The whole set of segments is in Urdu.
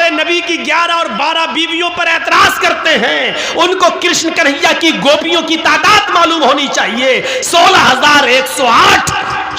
ہمارے نبی کی 11 اور 12 بیویوں پر اعتراض کرتے ہیں ان کو کرشن کنہیا کی گوپیوں کی تعداد معلوم ہونی چاہیے. 16,108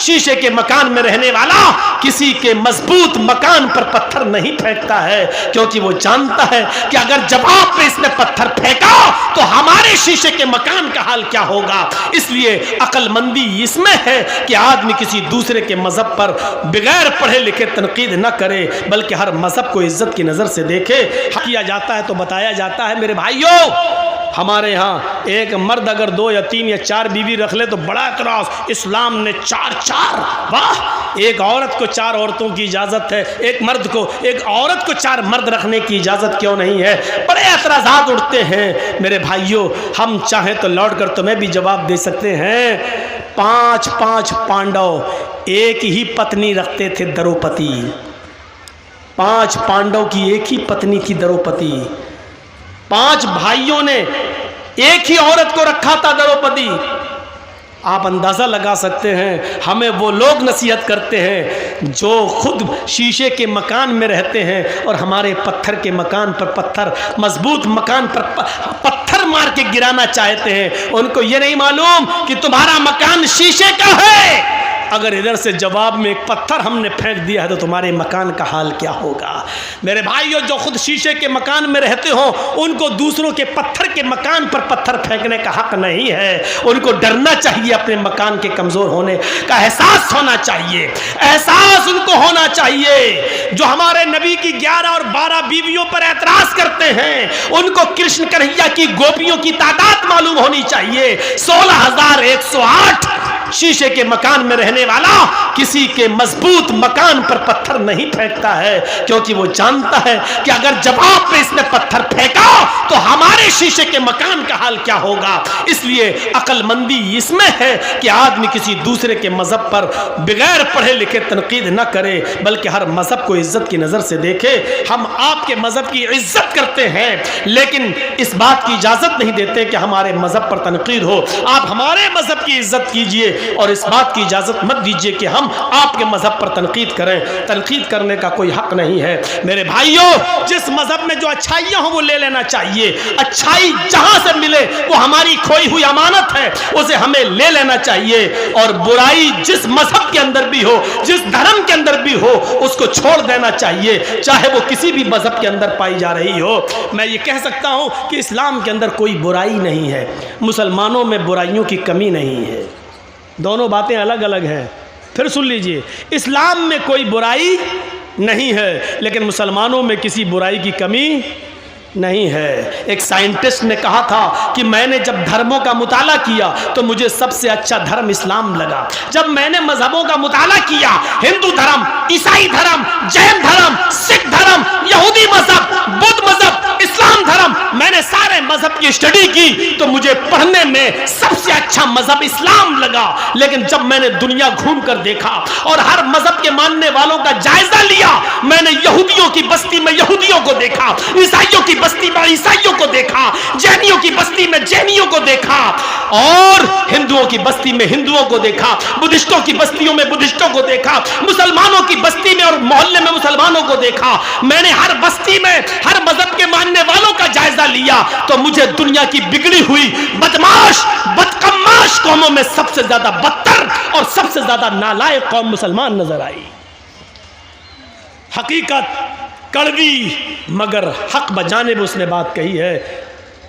شیشے کے مکان میں رہنے والا کسی کے مضبوط مکان پر پتھر نہیں پھینکتا ہے، کیونکہ وہ جانتا ہے کہ اگر جواب پہ اس نے پتھر پھینکا تو ہمارے شیشے کے مکان کا حال کیا ہوگا. اس لیے عقل مندی اس میں ہے کہ آدمی کسی دوسرے کے مذہب پر بغیر پڑھے لکھے تنقید نہ کرے، بلکہ ہر مذہب کو عزت کی نظر سے دیکھے. کیا جاتا ہے تو بتایا جاتا ہے میرے بھائیوں، ہمارے ہاں ایک مرد اگر 2 یا 3 یا 4 بیوی رکھ لے تو بڑا اعتراض، اسلام نے 4 واہ، ایک عورت کو 4 عورتوں کی اجازت ہے، ایک مرد کو، ایک عورت کو 4 مرد رکھنے کی اجازت کیوں نہیں ہے؟ بڑے اعتراضات اٹھتے ہیں. میرے بھائیوں، ہم چاہیں تو لوٹ کر تمہیں بھی جواب دے سکتے ہیں. 5 پانڈو ایک ہی پتنی رکھتے تھے، دروپتی. 5 پانڈو کی ایک ہی پتنی تھی، دروپتی. 5 بھائیوں نے ایک ہی عورت کو رکھا تھا، دروپتی. آپ اندازہ لگا سکتے ہیں ہمیں وہ لوگ نصیحت کرتے ہیں جو خود شیشے کے مکان میں رہتے ہیں اور ہمارے پتھر کے مکان پر پتھر، مضبوط مکان پر پتھر مار کے گرانا چاہتے ہیں. ان کو یہ نہیں معلوم کہ تمہارا مکان شیشے کا ہے. اگر ادھر سے جواب میں ایک پتھر ہم نے پھینک دیا ہے تو تمہارے مکان کا حال کیا ہوگا؟ میرے بھائیوں، جو خود شیشے کے مکان میں رہتے ہوں ان کو دوسروں کے پتھر کے مکان پر پتھر پھینکنے کا حق نہیں ہے. ان کو ڈرنا چاہیے، اپنے مکان کے کمزور ہونے کا احساس ہونا چاہیے، احساس ان کو ہونا چاہیے. جو ہمارے نبی کی 11 اور 12 بیویوں پر اعتراض کرتے ہیں ان کو کرشن کنہیا کی گوپیوں کی تعداد معلوم ہونی چاہیے. 16,108 شیشے کے مکان میں رہنے والا کسی کے مضبوط مکان پر پتھر نہیں پھینکتا ہے، کیونکہ وہ جانتا ہے کہ اگر جواب پہ اس نے پتھر پھینکا تو ہمارے شیشے کے مکان کا حال کیا ہوگا. اس لیے عقل مندی اس میں ہے کہ آدمی کسی دوسرے کے مذہب پر بغیر پڑھے لکھے تنقید نہ کرے، بلکہ ہر مذہب کو عزت کی نظر سے دیکھے. ہم آپ کے مذہب کی عزت کرتے ہیں لیکن اس بات کی اجازت نہیں دیتے کہ ہمارے مذہب پر تنقید ہو. آپ ہمارے مذہب کی عزت کیجئے اور اس بات کی اجازت مت دیجئے کہ ہم آپ کے مذہب پر تنقید کریں. تنقید کرنے کا کوئی حق نہیں ہے. میرے بھائیوں، جس مذہب میں جو اچھائیاں ہوں وہ لے لینا چاہیے. اچھائی جہاں سے ملے وہ ہماری کھوئی ہوئی امانت ہے، اسے ہمیں لے لینا چاہیے. اور برائی جس مذہب کے اندر بھی ہو، جس دھرم کے اندر بھی ہو، اس کو چھوڑ دینا چاہیے، چاہے وہ کسی بھی مذہب کے اندر پائی جا رہی ہو. میں یہ کہہ سکتا ہوں کہ اسلام کے اندر کوئی برائی نہیں ہے، مسلمانوں میں برائیوں کی کمی نہیں ہے. دونوں باتیں الگ الگ ہیں. پھر سن لیجئے، اسلام میں کوئی برائی نہیں ہے لیکن مسلمانوں میں کسی برائی کی کمی نہیں ہے. ایک سائنٹسٹ نے کہا تھا کہ میں نے جب دھرموں کا مطالعہ کیا تو مجھے سب سے اچھا دھرم اسلام لگا. جب میں نے مذہبوں کا مطالعہ کیا، ہندو دھرم، عیسائی دھرم، جین دھرم، سکھ دھرم، یہودی مذہب، بدھ مذہب، اسلام دھرم، میں نے سارے مذہب کی اسٹڈی کی تو مجھے پڑھنے میں سب سے اچھا مذہب اسلام لگا. لیکن جب میں نے دنیا گھوم کر دیکھا اور ہر مذہب کے ماننے والوں کا جائزہ لیا، میں نے یہودیوں کی بستی میں یہودیوں کو دیکھا، عیسائیوں کی بستی میں عیسائیوں کو دیکھا، جینیوں کی بستی میں جینیوں کو دیکھا، اور ہندوؤں کی بستی میں ہندوؤں کو دیکھا، بدھسٹوں کی بستیوں میں بدھسٹوں کو دیکھا، مسلمانوں کی بستی میں اور محلے میں مسلمانوں کو دیکھا. میں نے ہر بستی میں ہر مذہب کے ماننے والوں کا جائزہ لیا تو مجھے دنیا کی بگڑی ہوئی بدماش بدقماش قوموں میں سب سے زیادہ بدتر اور سب سے زیادہ نالائق قوم مسلمان نظر آئی. حقیقت کڑوی مگر حق بجانب اس نے بات کہی ہے.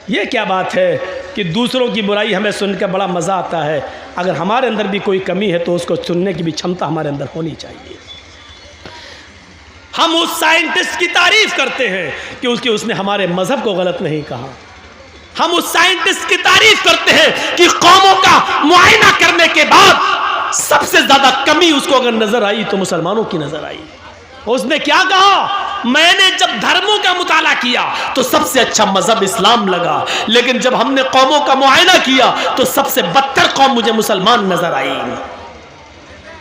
یہ کیا بات ہے کہ دوسروں کی برائی ہمیں سن کے بڑا مزہ آتا ہے. اگر ہمارے اندر بھی کوئی کمی ہے تو اس کو سننے کی بھی چھمتا ہمارے اندر ہونی چاہیے. ہم اس سائنٹسٹ کی تعریف کرتے ہیں کہ اس نے ہمارے مذہب کو غلط نہیں کہا. ہم اس سائنٹسٹ کی تعریف کرتے ہیں کہ قوموں کا معائنہ کرنے کے بعد سب سے زیادہ کمی اس کو اگر نظر آئی تو مسلمانوں کی نظر آئی. اس نے کیا کہا؟ میں نے جب دھرموں کا مطالعہ کیا تو سب سے اچھا مذہب اسلام لگا، لیکن جب ہم نے قوموں کا معائنہ کیا تو سب سے بدتر قوم مجھے مسلمان نظر آئی.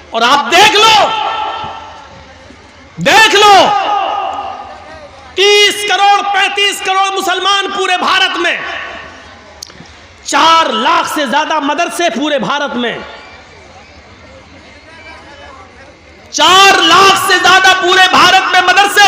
اور آپ دیکھ لو 30 کروڑ 35 کروڑ مسلمان پورے بھارت میں، 4 لاکھ سے زیادہ مدرسے پورے بھارت میں، 4 لاکھ سے زیادہ پورے بھارت میں مدرسے،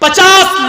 50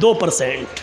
2%।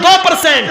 2%।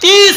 30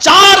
4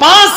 5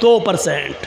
2%,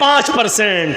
5%,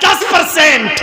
10%,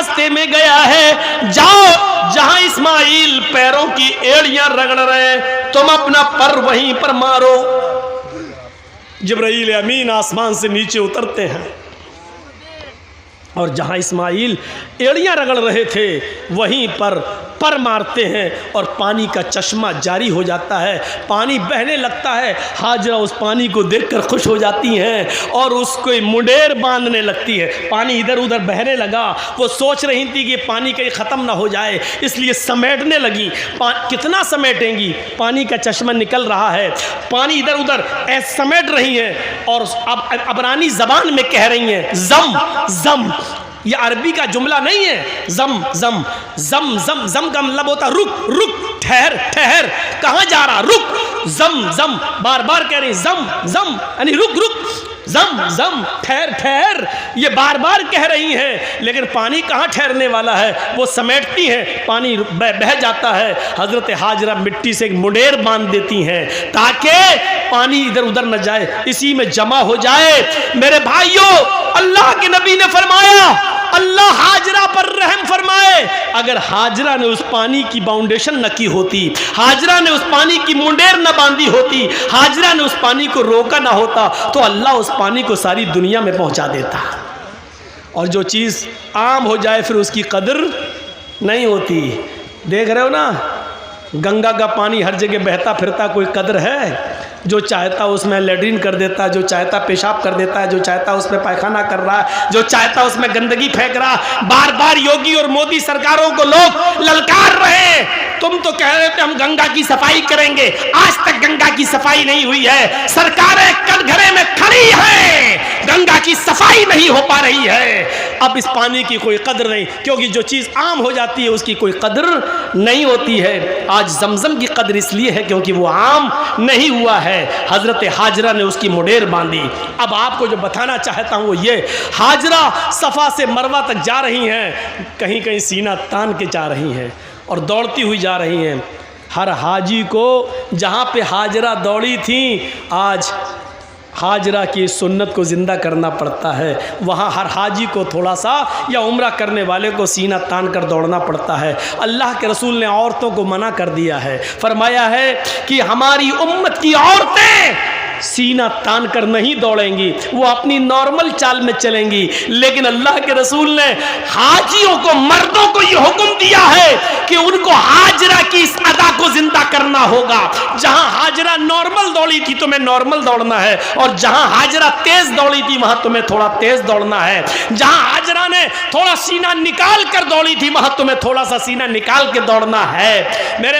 راستے میں گیا ہے، جاؤ جہاں اسماعیل پیروں کی ایڑیاں رگڑ رہے تم اپنا پر وہیں پر مارو۔ جبرائیل امین آسمان سے نیچے اترتے ہیں اور جہاں اسماعیل ایڑیاں رگڑ رہے تھے وہیں پر مارتے ہیں اور پانی کا چشمہ جاری ہو جاتا ہے، پانی بہنے لگتا ہے۔ ہاجرہ اس پانی کو دیکھ کر خوش ہو جاتی ہیں اور اس کو منڈیر باندھنے لگتی ہے۔ پانی ادھر ادھر بہنے لگا، وہ سوچ رہی تھی کہ پانی کہیں ختم نہ ہو جائے، اس لیے سمیٹنے لگی۔ کتنا سمیٹیں گی؟ پانی کا چشمہ نکل رہا ہے، پانی ادھر ادھر ایسے سمیٹ رہی ہیں اور عبرانی زبان میں کہہ رہی ہیں زم زم۔ یہ عربی کا جملہ نہیں ہے، زم زم زم زم زم کا مطلب ہوتا رک رک، ٹھہر ٹھہر، کہاں جا رہا، رک، زم زم، بار بار کہہ رہی زم زم یعنی رک رک، زم زم ٹھہر ٹھہر، یہ بار بار کہہ رہی ہیں لیکن پانی کہاں ٹھہرنے والا ہے، وہ سمیٹتی ہیں، پانی بہہ جاتا ہے۔ حضرت ہاجرہ مٹی سے ایک منڈیر باندھ دیتی ہیں تاکہ پانی ادھر ادھر نہ جائے، اسی میں جمع ہو جائے۔ میرے بھائیوں، اللہ کے نبی نے فرمایا اللہ ہاجرہ پر رحم فرمائے، اگر ہاجرہ نے اس پانی کی باؤنڈیشن نہ کی ہوتی، ہاجرہ نے اس پانی کی منڈیر نہ باندھی ہوتی، ہاجرہ نے اس پانی کو روکا نہ ہوتا تو اللہ اس پانی کو ساری دنیا میں پہنچا دیتا۔ اور جو چیز عام ہو جائے پھر اس کی قدر نہیں ہوتی۔ دیکھ رہے ہو نا، گنگا کا پانی ہر جگہ بہتا پھرتا، کوئی قدر ہے؟ جو چاہتا اس میں لیٹرین کر دیتا، جو چاہتا پیشاب کر دیتا ہے، جو چاہتا اس میں پائخانہ کر رہا ہے، جو چاہتا اس میں گندگی پھینک رہا۔ بار بار یوگی اور مودی سرکاروں کو لوگ للکار رہے، تم تو کہہ رہے تھے ہم گنگا کی صفائی کریں گے، آج تک گنگا کی صفائی نہیں ہوئی ہے، سرکاریں کل گھرے میں کھڑی ہیں، گنگا کی صفائی نہیں ہو پا رہی ہے۔ اب اس پانی کی کوئی قدر نہیں، کیونکہ جو چیز عام ہو جاتی ہے اس کی کوئی قدر نہیں ہوتی ہے۔ آج زمزم کی قدر اس لیے ہے کیونکہ وہ عام نہیں ہوا ہے۔ حضرت ہاجرہ نے اس کی منڈیر باندھی۔ اب آپ کو جو بتانا چاہتا ہوں وہ یہ، ہاجرہ صفا سے مروہ تک جا رہی ہیں، کہیں کہیں سینہ تان کے جا رہی ہیں اور دوڑتی ہوئی جا رہی ہیں۔ ہر حاجی کو جہاں پہ ہاجرہ دوڑی تھیں، آج ہاجرہ کی سنت کو زندہ کرنا پڑتا ہے۔ وہاں ہر حاجی کو تھوڑا سا یا عمرہ کرنے والے کو سینہ تان کر دوڑنا پڑتا ہے۔ اللہ کے رسول نے عورتوں کو منع کر دیا ہے، فرمایا ہے کہ ہماری امت کی عورتیں سینہ تان کر نہیں دوڑیں گی، وہ اپنی نارمل چال میں چلیں گی، لیکن اللہ کے رسول نے حاجیوں کو، مردوں کو یہ حکم دیا ہے کہ ان کو ہاجرہ کی اس ادا کو زندہ کرنا ہوگا۔ جہاں ہاجرہ نارمل دوڑی تھی تمہیں نارمل دوڑنا ہے، اور جہاں ہاجرہ تیز دوڑی تھی وہاں تمہیں تھوڑا تیز دوڑنا ہے۔ جہاں ہاجرہ نے تھوڑا سینہ نکال کر دوڑی تھی وہاں تمہیں تھوڑا سا سینہ نکال کے دوڑنا ہے۔ میرے